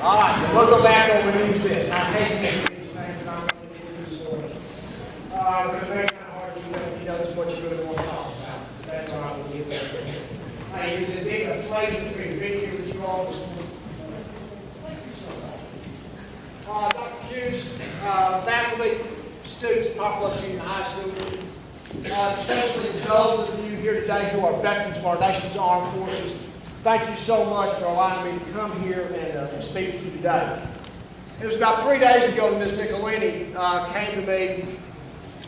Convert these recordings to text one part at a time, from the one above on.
All right, we'll go back over and use this. I hate these things, but I'm going to get to the story. Because they're kind of hard to keep up if you know what you really want to talk about. That's all right, we'll get there. Hey, it's indeed a pleasure for me to be here with you all this morning. Thank you so much. Dr. Hughes, faculty, students at Poplar Junior High School, especially those of you here today who are veterans of our nation's armed forces, thank you so much for allowing me to come here and speak to you today. It was about 3 days ago that Ms. Nicolini came to me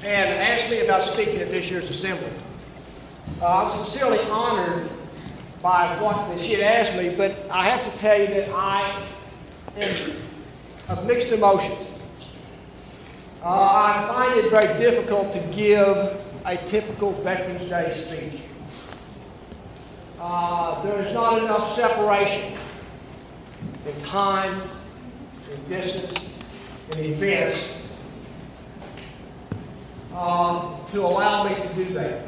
and asked me about speaking at this year's assembly. I was sincerely honored by what she had asked me, but I have to tell you that I am of mixed emotions. I find it very difficult to give a typical Veterans Day speech. There is not enough separation in time, in distance, in events to allow me to do that.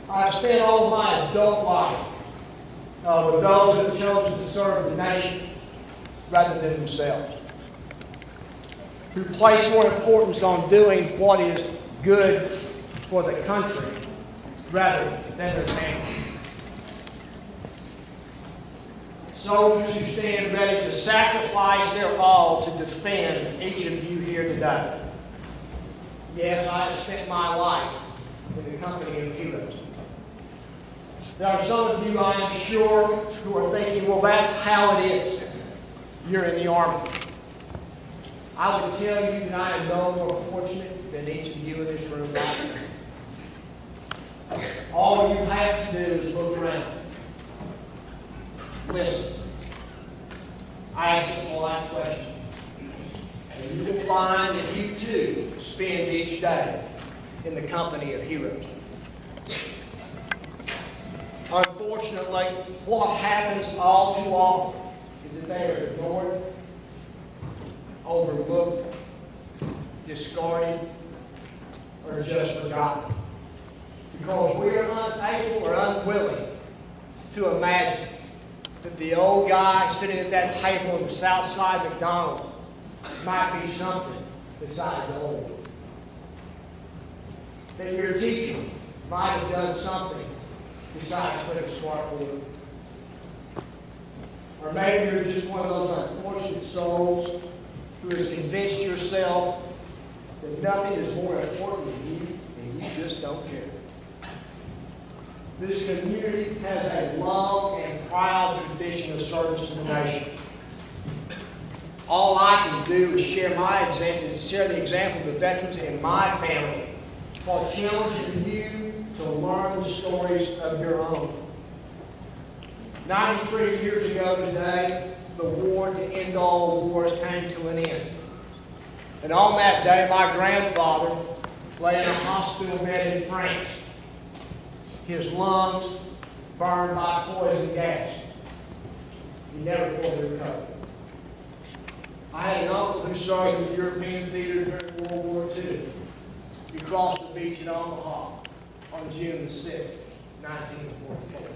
I've spent all of my adult life with those who have chosen to serve the nation rather than themselves, who place more importance on doing what is good for the country rather than their family. Soldiers who stand ready to sacrifice their all to defend each of you here today. Yes, I have spent my life in the company of heroes. There are some of you, I am sure, who are thinking, well, that's how it is. You're in the Army. I would tell you that I am no more fortunate than each of you in this room right now. All you have to do is look around. Listen. I ask a polite question. And you will find that you too spend each day in the company of heroes. Unfortunately, what happens all too often is that they are ignored, overlooked, discarded, or just forgotten. Because we are unable or unwilling to imagine that the old guy sitting at that table in the South Side McDonald's might be something besides old. That your teacher might have done something besides put a smartboard. Or maybe you're just one of those unfortunate souls who has convinced yourself that nothing is more important than you and you just don't care. This community has a long and proud tradition of service to the nation. All I can do is share the example of the veterans in my family while challenging you to learn the stories of your own. 93 years ago today, the war to end all wars came to an end. And on that day, my grandfather lay in a hospital bed in France. His lungs burned by poison gas. He never fully recovered. I had an uncle who served in the European theater during World War II. He crossed the beach at Omaha on June the 6th, 1944.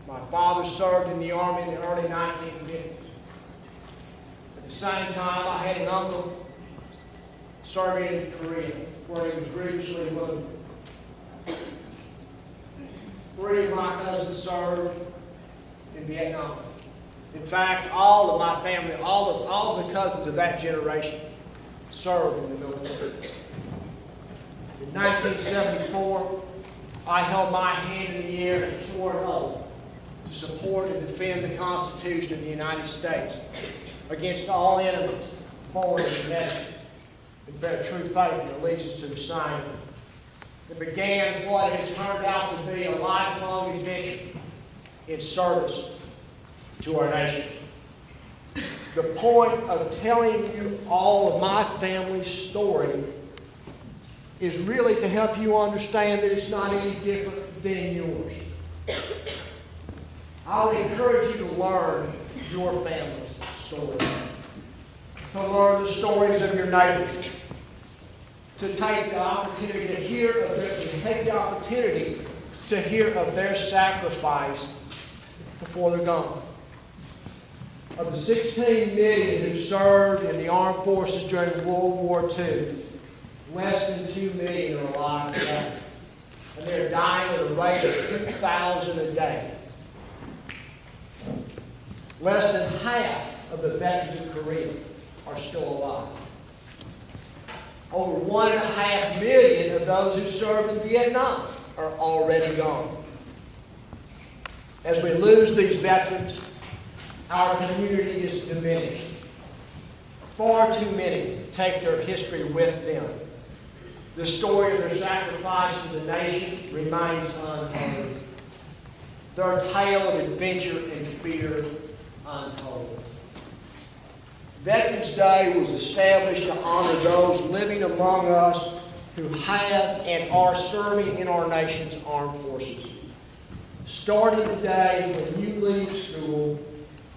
My father served in the Army in the early 1950s. At the same time, I had an uncle serving in Korea, where he was grievously wounded. 3 of my cousins served in Vietnam. In fact, all of my family, all of the cousins of that generation served in the military. In 1974, I held my hand in the air and swore an oath to support and defend the Constitution of the United States against all enemies, foreign and domestic, and bear true faith and allegiance to the same. It began what has turned out to be a lifelong adventure in service to our nation. The point of telling you all of my family's story is really to help you understand that it's not any different than yours. I would encourage you to learn your family's story, to learn the stories of your neighbors, to take the opportunity to hear of their sacrifice before they're gone. Of the 16 million who served in the armed forces during World War II, less than 2 million are alive today. And they're dying at a rate of 2,000 a day. Less than half of the veterans of Korea are still alive. Over 1.5 million of those who served in Vietnam are already gone. As we lose these veterans, our community is diminished. Far too many take their history with them. The story of their sacrifice to the nation remains untold. Their tale of adventure and fear untold. Veterans Day was established to honor those living among us who have and are serving in our nation's armed forces. Starting today, when you leave school,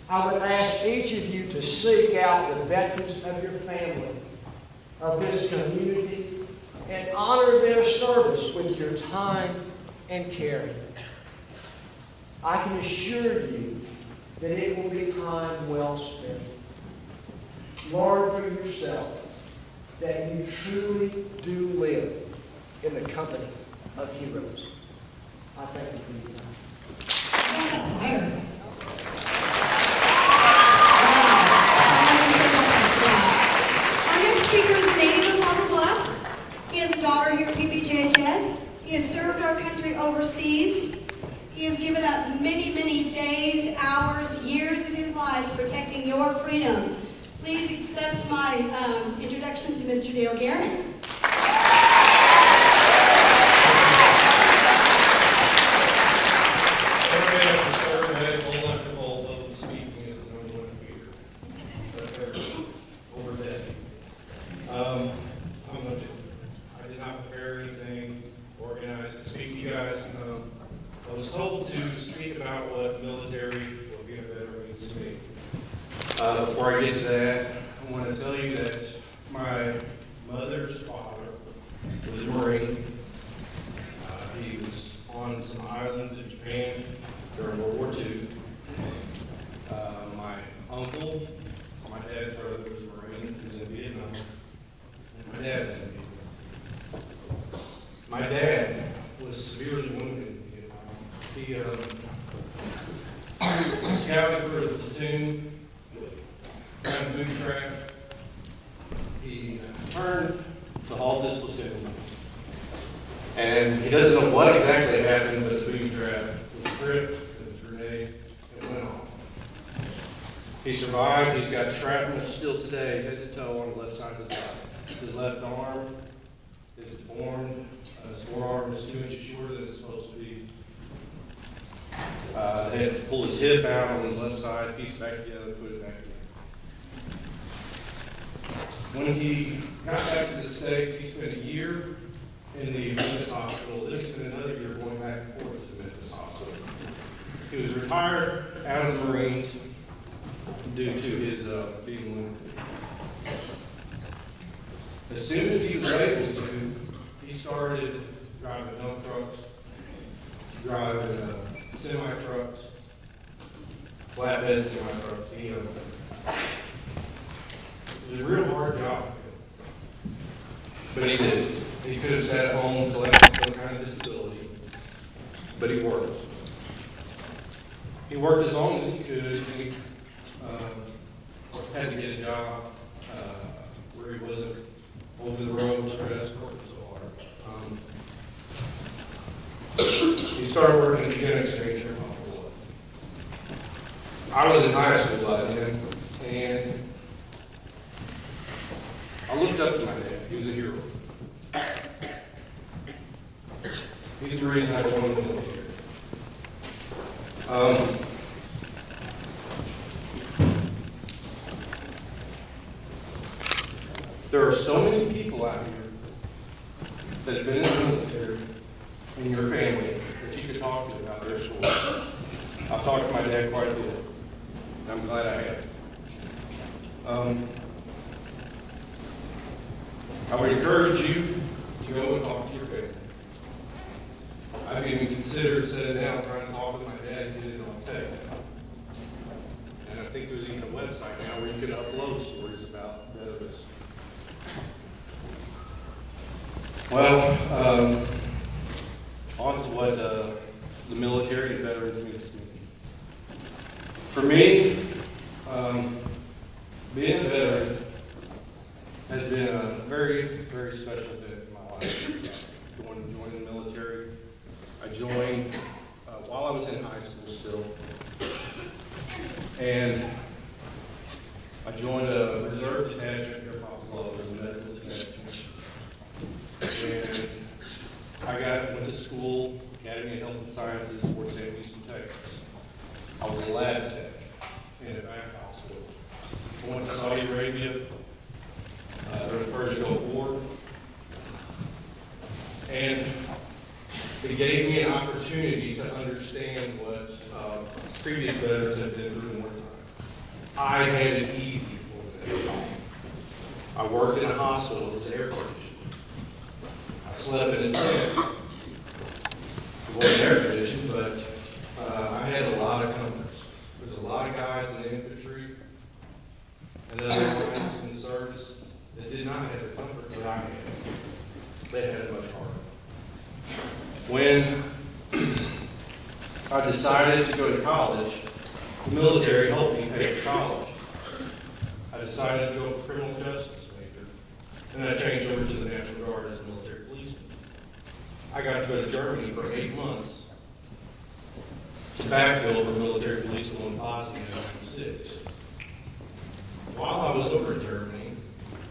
I would ask each of you to seek out the veterans of your family, of this community, and honor their service with your time and caring. I can assure you that it will be time well spent. Learn for yourself that you truly do live in the company of heroes. I thank you for your time. Our next speaker is a native of Poplar, Bluff. He has a daughter here at PBJHS. He has served our country overseas. He has given up many, many days, hours, years of his life protecting your freedom. Please accept my introduction to Mr. Dale Garrett. I did not prepare anything organized to speak to you guys. I was told to speak about what military, what being a veteran means to me. Before I get to that, I want to tell you that my mother's father was a Marine. He was on some islands in Japan during World War II. My uncle, my dad's brother, was a Marine. He was in Vietnam. And my dad was in Vietnam. My dad was severely wounded in Vietnam. He was scouting for a platoon, trying to booby trap. He turned to halt this platoon. And he doesn't know what exactly happened, but the booby trap was gripped, it was a grenade, it went off. He survived. He's got shrapnel still today, head to toe on the left side of his body. His left arm is deformed. His forearm is 2 inches shorter than it's supposed to be. They had to pull his hip out on his left side, piece it back together, put it back together. When he got back to the States, he spent a year in the Memphis hospital, then he spent another year going back and forth to the Memphis hospital. He was retired out of the Marines due to his being wounded. As soon as he was able to, he started driving dump trucks, driving semi-trucks, flatbed semi-trucks. It was a real hard job, but he did it. He could have sat at home, collected some kind of disability, but he worked. He worked as long as he could, and he had to get a job where he wasn't over the road stressed, working so hard. He started working at the gun exchange here in Poplar. I was in high school by then, and I looked up to my dad. He was a hero. He's the reason I joined the military. There are so many people out here that have been in the military in your family that you could talk to about their story. I've talked to my dad quite a bit, and I'm glad I have. I would encourage you to go and talk to your family. I've even considered sitting down trying to talk with my dad and get it on tape. And I think think there's even a website now where you can upload stories about veterans. Well, on to what the military and veterans means to me. For me, being a veteran has been a very, very special event in my life. Joining the military. I joined while I was in high school still. And I joined a reserve detachment here at Poplar, as a medical detachment. And I went to school, Academy of Health and Sciences, Fort St. Houston, Texas. I was a lab tech in a back hospital. I went to Saudi Arabia during the Persian Gulf War. And it gave me an opportunity to understand what previous veterans have been through in wartime. I had it easy for them. I worked in a hospital that was air conditioned. I slept in a tent. It wasn't air conditioned, but I had a lot of comforts. There's a lot of guys in the infantry and other guys in the service that did not have the comforts that I had. They had it much harder. When I decided to go to college, the military helped me pay for college. I decided to go for criminal justice major, and then I changed over to the National Guard as a military policeman. I got to go to Germany for 8 months to backfill for military policeman in Bosnia in 1996. While I was over in Germany,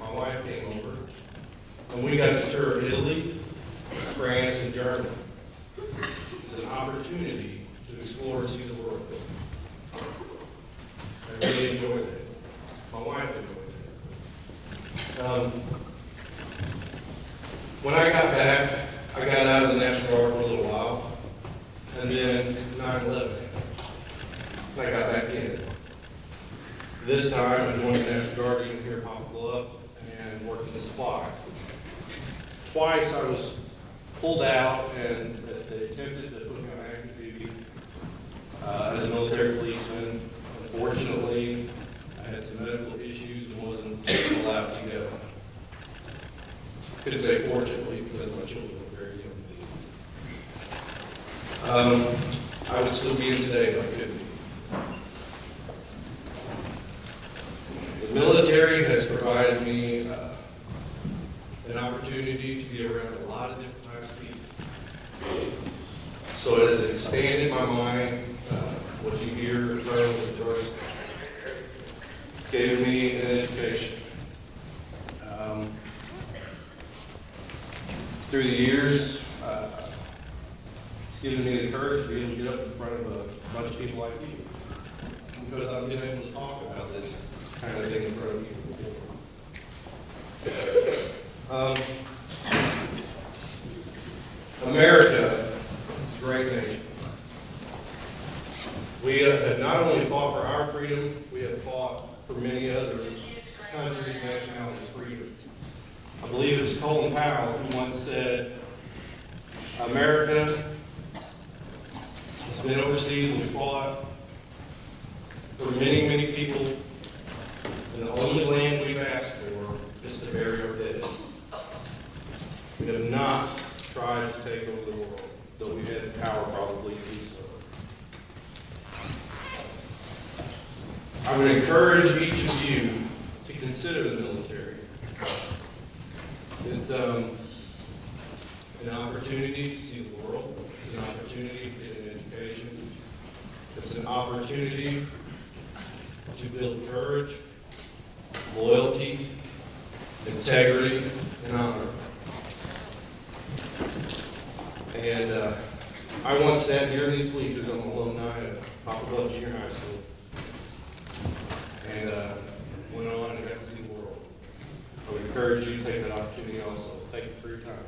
my wife came over, and we got to tour Italy, France, and Germany. It was an opportunity to explore and see the world. I really enjoyed it. My wife enjoyed it. When I got back, I got out of the National Guard for a little while, and then 9/11 happened. I got back in. This time, I joined the National Guard even here at Poplar Bluff and worked in the supply. Twice I was pulled out and they attempted to put me on active duty as a military policeman. Unfortunately, I had some medical issues and wasn't allowed to go. Couldn't say fortunately because my children were very young. I would still be in today, but I couldn't be. The military has provided me an opportunity to be around a lot of different types of people. So it has expanded my mind, what you hear in terms of diversity. It's given me an education. Through the years, it's given me the courage to be able to get up in front of a bunch of people like you. Because I've been able to talk about this kind of thing in front of you before. America is a great nation. We have not only fought for our freedom, we have fought for many other countries' nationalities' freedom. I believe it was Colin Powell who once said, America has been overseas and we fought for many, many people, and the only land we've asked for is to bury our dead. We have not tried to take over the world, though we had the power probably to do so. I would encourage each of you to consider the military. It's an opportunity to see the world. It's an opportunity to get an education. It's an opportunity to build courage, loyalty, integrity, and honor. And I once sat here in these bleachers. I'm an alumni of Poplar Bluff Junior High School. And went on and got to see the world. I would encourage you to take that opportunity also. Thank you for your time.